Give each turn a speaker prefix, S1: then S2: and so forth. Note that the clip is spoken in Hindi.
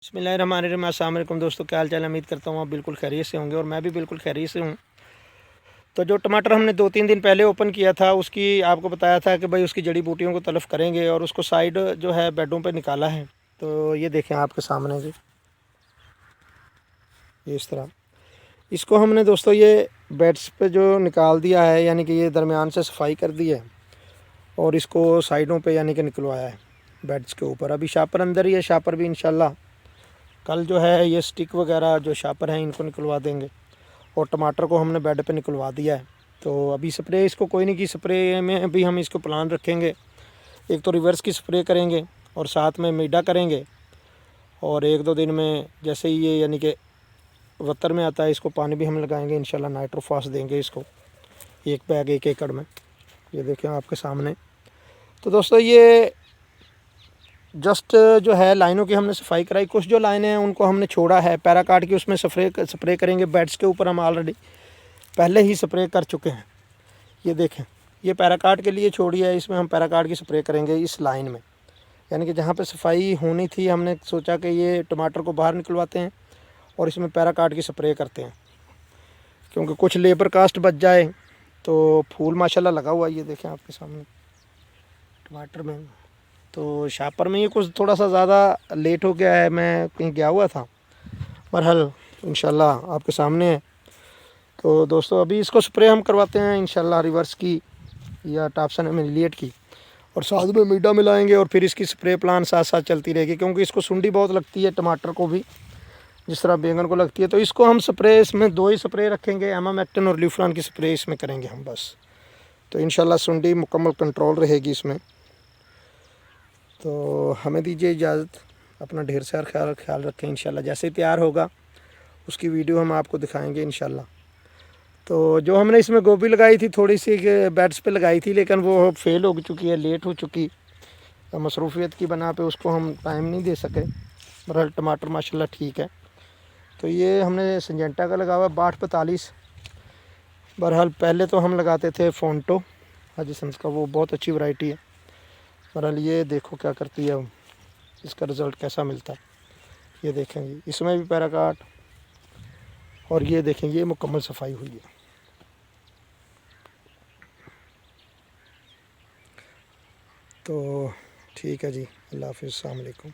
S1: बिस्मिल्लाहिर्रहमानिर्रहीम। अस्सलाम वालेकुम दोस्तों, क्या हाल चाल। उम्मीद करता हूँ आप बिल्कुल खैरियत से होंगे और मैं भी बिल्कुल खैरियत से हूँ। तो जो टमाटर हमने 2-3 दिन पहले ओपन किया था, उसकी आपको बताया था कि भाई उसकी जड़ी बूटियों को तलफ़ करेंगे और उसको साइड जो है बेडों पे निकाला है। तो ये देखें आपके सामने जी, ये इस तरह इसको हमने दोस्तों ये बेड्स पे जो निकाल दिया है, यानी कि ये दरमियान से सफाई कर दी है और इसको साइडों पे यानी कि निकलवाया है बेड्स के ऊपर। अभी शापर अंदर ही है, शापर भी इंशाल्लाह कल जो है ये स्टिक वगैरह जो शापर हैं इनको निकलवा देंगे। और टमाटर को हमने बेड पे निकलवा दिया है। तो अभी स्प्रे इसको कोई नहीं की, स्प्रे में भी हम इसको प्लान रखेंगे। एक तो रिवर्स की स्प्रे करेंगे और साथ में मीडा करेंगे, और 1-2 दिन में जैसे ही ये यानी कि वतर में आता है इसको पानी भी हम लगाएंगे इंशाल्लाह। नाइट्रोफास देंगे इसको 1 बैग 1 एकड़ में। ये देखें आपके सामने। तो दोस्तों ये जस्ट जो है लाइनों की हमने सफाई कराई, कुछ जो लाइनें हैं उनको हमने छोड़ा है पैराकाट की, उसमें स्प्रे करेंगे। बेड्स के ऊपर हम ऑलरेडी पहले ही स्प्रे कर चुके हैं। ये देखें, ये पैराकाट के लिए छोड़ी है, इसमें हम पैराकाट की स्प्रे करेंगे इस लाइन में। यानी कि जहाँ पे सफाई होनी थी हमने सोचा कि ये टमाटर को बाहर निकलवाते हैं और इसमें पैराकाट की स्प्रे करते हैं, क्योंकि कुछ लेबर कास्ट बच जाए। तो फूल माशाल्लाह लगा हुआ है, ये देखें आपके सामने टमाटर में। तो शापर में ये कुछ थोड़ा सा ज़्यादा लेट हो गया है, मैं कहीं गया हुआ था। बहरहाल इंशाल्लाह आपके सामने है। तो दोस्तों अभी इसको स्प्रे हम करवाते हैं इंशाल्लाह रिवर्स की या टॉप्सन एमिलिएट की, और साथ में मीडा मिलाएंगे और फिर इसकी स्प्रे प्लान साथ साथ चलती रहेगी, क्योंकि इसको सुंडी बहुत लगती है टमाटर को भी, जिस तरह बैंगन को लगती है। तो इसको हम स्प्रे इसमें 2 ही स्प्रे रखेंगे, एमामेक्टिन और ल्यूफ्रान की स्प्रे इसमें करेंगे हम बस। तो इंशाल्लाह सुंडी मुकम्मल कंट्रोल रहेगी इसमें। तो हमें दीजिए इजाज़त, अपना ढेर सारा ख्याल रखें। इंशाल्लाह जैसे ही तैयार होगा उसकी वीडियो हम आपको दिखाएंगे इंशाल्लाह। तो जो हमने इसमें गोभी लगाई थी थोड़ी सी बेड्स पे लगाई थी, लेकिन वो फेल हो चुकी है, लेट हो चुकी, मसरूफियत की बना पे उसको हम टाइम नहीं दे सके। बहरहाल टमाटर माशाल्लाह ठीक है। तो ये हमने सिंजेंटा का लगा हुआ 6245। बहरहाल पहले तो हम लगाते थे फोंटो हजसन्स का, वो बहुत अच्छी वैरायटी है। बहरहाल ये देखो क्या करती है, इसका रिज़ल्ट कैसा मिलता है। ये देखेंगे इसमें भी पैराकाट, और ये देखेंगे ये मुकम्मल सफाई हुई है। तो ठीक है जी, अल्लाह हाफ़िज़, अस्सलाम वालेकुम।